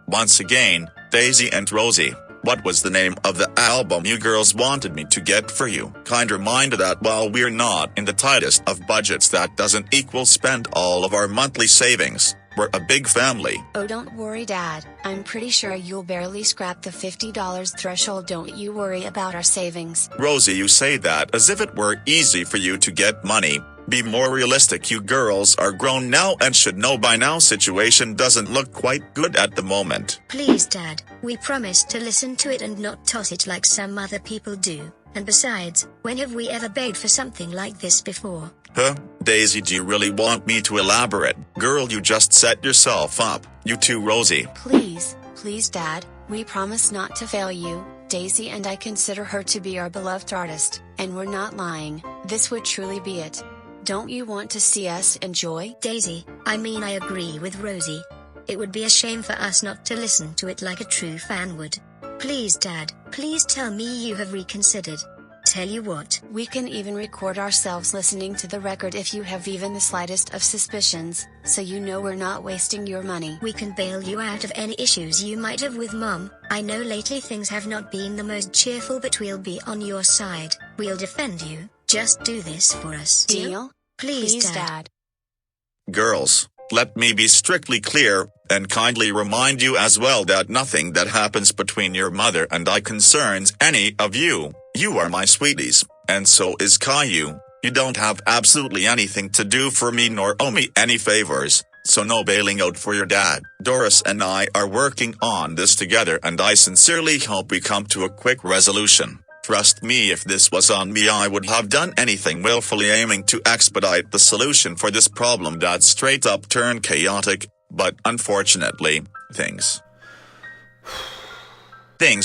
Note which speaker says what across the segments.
Speaker 1: Once again, Daisy and Rosie, what was the name of the album you girls wanted me to get for you? Kind reminder that while we're not in the tightest of budgets, that doesn't equal spend all of our monthly savings. We're a big family.
Speaker 2: Oh, don't worry, Dad. I'm pretty sure you'll barely scrap the $50 threshold. Don't you worry about our savings.
Speaker 1: Rosie, you say that as if it were easy for you to get money. Be more realistic. You girls are grown now and should know by now situation doesn't look quite good at the moment.
Speaker 3: Please, Dad, we promise to listen to it and not toss it like some other people do. And besides, when have we ever begged for something like this before?
Speaker 1: Huh? Daisy, do you really want me to elaborate? Girl, you just set yourself up. You too, Rosie.
Speaker 2: Please, Dad, we promise not to fail you. Daisy and I consider her to be our beloved artist, and we're not lying. This would truly be it. Don't you want to see us enjoy?
Speaker 3: Daisy, I agree with Rosie. It would be a shame for us not to listen to it like a true fan would. Please, Dad, please tell me you have reconsidered. Tell you what,
Speaker 2: we can even record ourselves listening to the record if you have even the slightest of suspicions, so you know we're not wasting your money.
Speaker 3: We can bail you out of any issues you might have with Mom. I know lately things have not been the most cheerful, but we'll be on your side. We'll defend you. Just do this for us.
Speaker 2: Deal?
Speaker 3: Please, Dad.
Speaker 1: Girls, let me be strictly clear, and kindly remind you as well that nothing that happens between your mother and I concerns any of you. You are my sweeties, and so is Caillou. You don't have absolutely anything to do for me nor owe me any favors, so no bailing out for your dad. Doris and I are working on this together, and I sincerely hope we come to a quick resolution. Trust me, if this was on me, I would have done anything willfully aiming to expedite the solution for this problem that straight up turned chaotic, but unfortunately, things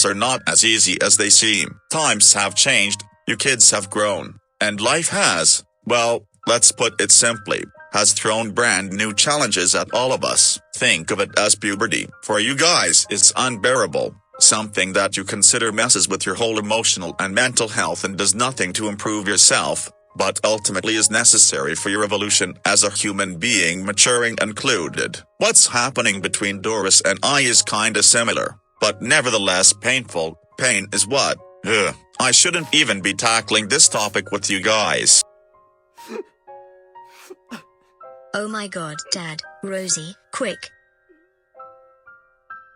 Speaker 1: are not as easy as they seem. Times have changed, you kids have grown, and life has, well, let's put it simply, has thrown brand new challenges at all of us. Think of it as puberty. For you guys, it's unbearable. Something that you consider messes with your whole emotional and mental health and does nothing to improve yourself, but ultimately is necessary for your evolution as a human being, maturing included. What's happening between Doris and I is kinda similar, but nevertheless painful. Pain is what? I shouldn't even be tackling this topic with you guys.
Speaker 3: Oh my God, Dad, Rosie, quick.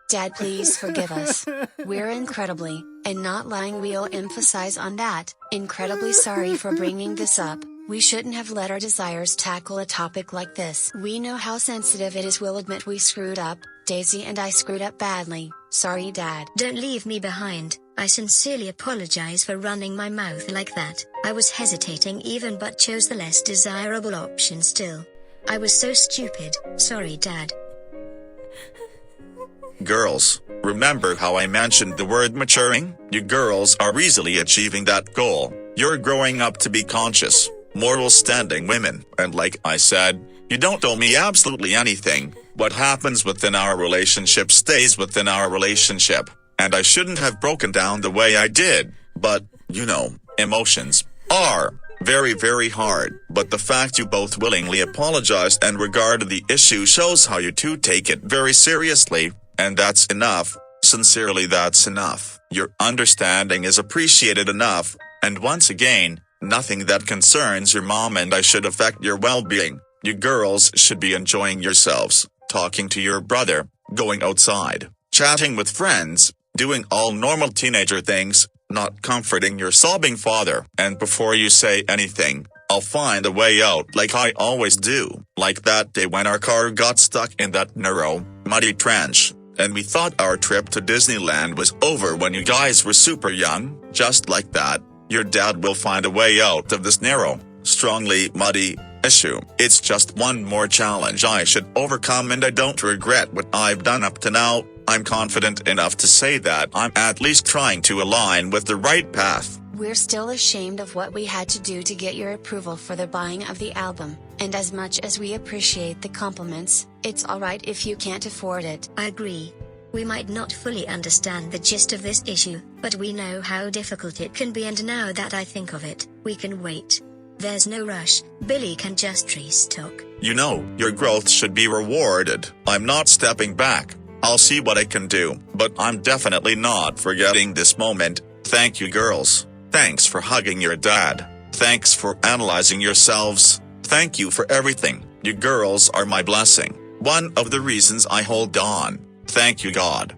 Speaker 2: Dad, please forgive us. We're incredibly, and not lying, we'll emphasize on that, incredibly sorry for bringing this up. We shouldn't have let our desires tackle a topic like this. We know how sensitive it is. We'll admit we screwed up. Daisy and I screwed up badly. Sorry, Dad.
Speaker 3: Don't leave me behind. I sincerely apologize for running my mouth like that. I was hesitating even, but chose the less desirable option still. I was so stupid. Sorry, Dad.
Speaker 1: Girls, remember how I mentioned the word maturing? You girls are easily achieving that goal. You're growing up to be conscious, moral standing women, and like I said, you don't owe me absolutely anything. What happens within our relationship stays within our relationship, and I shouldn't have broken down the way I did, but, you know, emotions are very, very hard, but the fact you both willingly apologized and regarded the issue shows how you two take it very seriously. And that's enough. Sincerely, that's enough. Your understanding is appreciated enough, and once again, nothing that concerns your mom and I should affect your well-being. You girls should be enjoying yourselves, talking to your brother, going outside, chatting with friends, doing all normal teenager things, not comforting your sobbing father. And before you say anything, I'll find a way out like I always do. Like that day when our car got stuck in that narrow, muddy trench, and we thought our trip to Disneyland was over when you guys were super young. Just like that, your dad will find a way out of this narrow, strongly muddy issue. It's just one more challenge I should overcome, and I don't regret what I've done up to now. I'm confident enough to say that I'm at least trying to align with the right path.
Speaker 2: We're still ashamed of what we had to do to get your approval for the buying of the album, and as much as we appreciate the compliments, it's alright if you can't afford it.
Speaker 3: I agree. We might not fully understand the gist of this issue, but we know how difficult it can be, and now that I think of it, we can wait. There's no rush. Billy can just restock.
Speaker 1: You know, your growth should be rewarded. I'm not stepping back. I'll see what I can do, but I'm definitely not forgetting this moment. Thank you, girls. Thanks for hugging your dad. Thanks for analyzing yourselves. Thank you for everything. You girls are my blessing. One of the reasons I hold on. Thank you, God.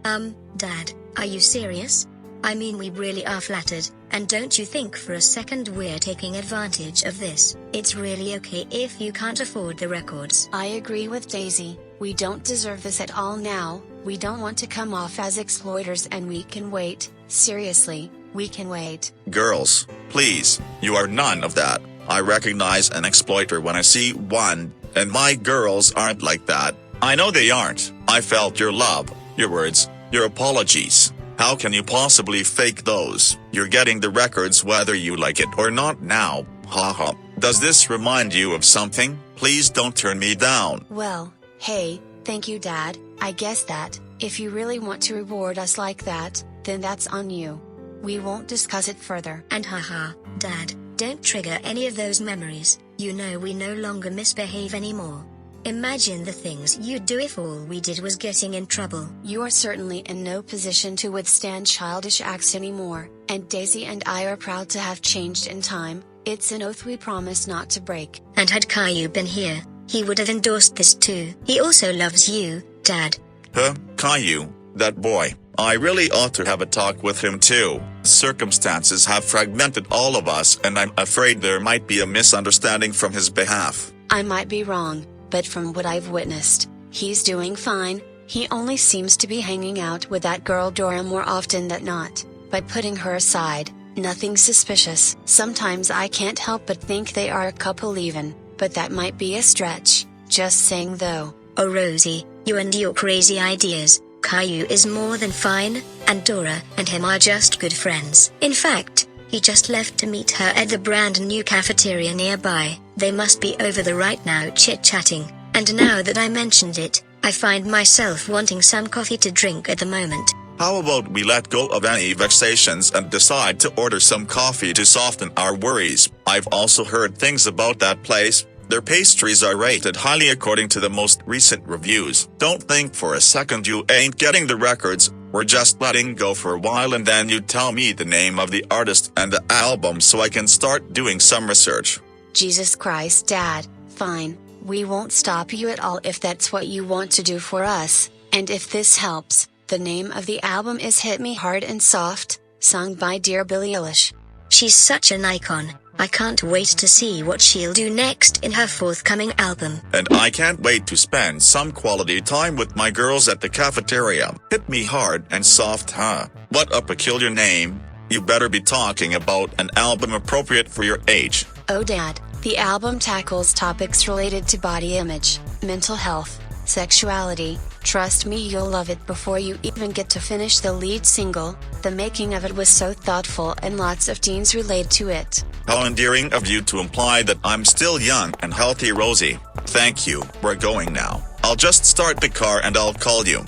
Speaker 3: Dad, are you serious? I mean, we really are flattered, and don't you think for a second we're taking advantage of this? It's really okay if you can't afford the records.
Speaker 2: I agree with Daisy. We don't deserve this at all now. We don't want to come off as exploiters, and we can wait. Seriously, we can wait.
Speaker 1: Girls, please, you are none of that. I recognize an exploiter when I see one, and my girls aren't like that. I know they aren't. I felt your love, your words, your apologies. How can you possibly fake those? You're getting the records whether you like it or not now. Haha. Does this remind you of something? Please don't turn me down.
Speaker 2: Well, hey, thank you, Dad. I guess that, if you really want to reward us like that, then that's on you. We won't discuss it further.
Speaker 3: And haha, Dad, don't trigger any of those memories. You know we no longer misbehave anymore. Imagine the things you'd do if all we did was getting in trouble.
Speaker 2: You are certainly in no position to withstand childish acts anymore, and Daisy and I are proud to have changed in time. It's an oath we promise not to break.
Speaker 3: And had Caillou been here, he would have endorsed this too. He also loves you, Dad.
Speaker 1: Huh? Caillou? That boy. I really ought to have a talk with him too. Circumstances have fragmented all of us, and I'm afraid there might be a misunderstanding from his behalf.
Speaker 2: I might be wrong, but from what I've witnessed, he's doing fine. He only seems to be hanging out with that girl Dora more often than not. By putting her aside, nothing suspicious. Sometimes I can't help but think they are a couple even, but that might be a stretch. Just saying though.
Speaker 3: Oh Rosie, you and your crazy ideas. Caillou is more than fine, and Dora and him are just good friends. In fact, he just left to meet her at the brand new cafeteria nearby. They must be over there right now chit-chatting, and now that I mentioned it, I find myself wanting some coffee to drink at the moment.
Speaker 1: How about we let go of any vexations and decide to order some coffee to soften our worries? I've also heard things about that place. Their pastries are rated highly according to the most recent reviews. Don't think for a second you ain't getting the records. We're just letting go for a while, and then you tell me the name of the artist and the album so I can start doing some research.
Speaker 2: Jesus Christ, Dad. Fine. We won't stop you at all if that's what you want to do for us. And if this helps, the name of the album is Hit Me Hard and Soft, sung by dear Billie Eilish.
Speaker 3: She's such an icon. I can't wait to see what she'll do next in her forthcoming album.
Speaker 1: And I can't wait to spend some quality time with my girls at the cafeteria. Hit Me Hard and Soft, huh? What a peculiar name. You better be talking about an album appropriate for your age.
Speaker 2: Oh Dad, the album tackles topics related to body image, mental health, sexuality. Trust me, you'll love it before you even get to finish the lead single. The making of it was so thoughtful, and lots of teens relate to it.
Speaker 1: How endearing of you to imply that I'm still young and healthy, Rosie. Thank you. We're going now. I'll just start the car and I'll call you.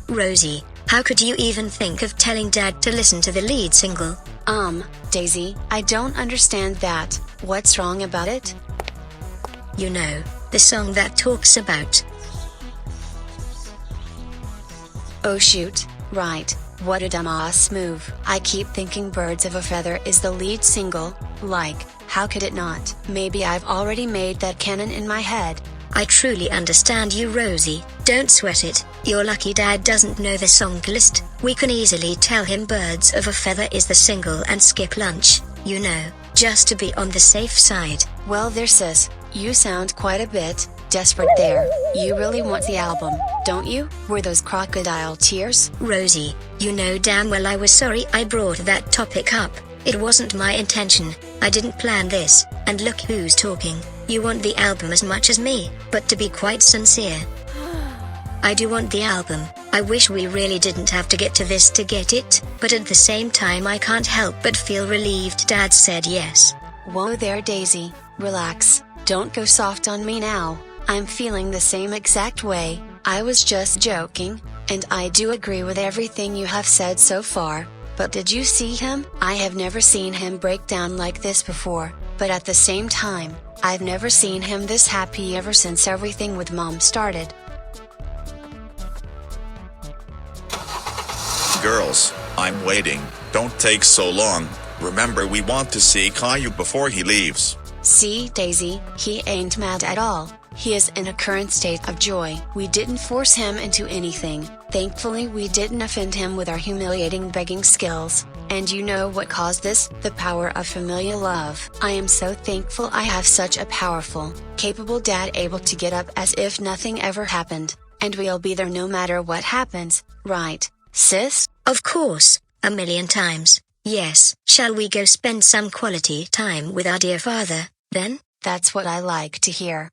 Speaker 3: Rosie, how could you even think of telling Dad to listen to the lead single?
Speaker 2: Daisy, I don't understand that. What's wrong about it?
Speaker 3: You know, the song that talks about.
Speaker 2: Oh shoot, right. What a dumbass move. I keep thinking Birds of a Feather is the lead single. Like, how could it not? Maybe I've already made that canon in my head.
Speaker 3: I truly understand you, Rosie. Don't sweat it. You're lucky Dad doesn't know the song list. We can easily tell him Birds of a Feather is the single and skip lunch, you know, just to be on the safe side.
Speaker 2: Well there sis, you sound quite a bit desperate there. You really want the album, don't you? Were those crocodile tears?
Speaker 3: Rosie, you know damn well I was sorry I brought that topic up. It wasn't my intention. I didn't plan this, and look who's talking. You want the album as much as me, but to be quite sincere, I do want the album. I wish we really didn't have to get to this to get it, but at the same time I can't help but feel relieved Dad said yes.
Speaker 2: Whoa there Daisy, relax, don't go soft on me now. I'm feeling the same exact way. I was just joking, and I do agree with everything you have said so far. But did you see him? I have never seen him break down like this before, but at the same time, I've never seen him this happy ever since everything with Mom started.
Speaker 1: girls, I'm waiting. Don't take so long. Remember, we want to see Caillou before he leaves.
Speaker 2: See, Daisy, he ain't mad at all. He is in a current state of joy. We didn't force him into anything. Thankfully, we didn't offend him with our humiliating begging skills. And you know what caused this? The power of familial love. I am so thankful I have such a powerful, capable dad able to get up as if nothing ever happened. And we'll be there no matter what happens, right, sis?
Speaker 3: Of course, 1,000,000 times, yes. Shall we go spend some quality time with our dear father, then?
Speaker 2: That's what I like to hear.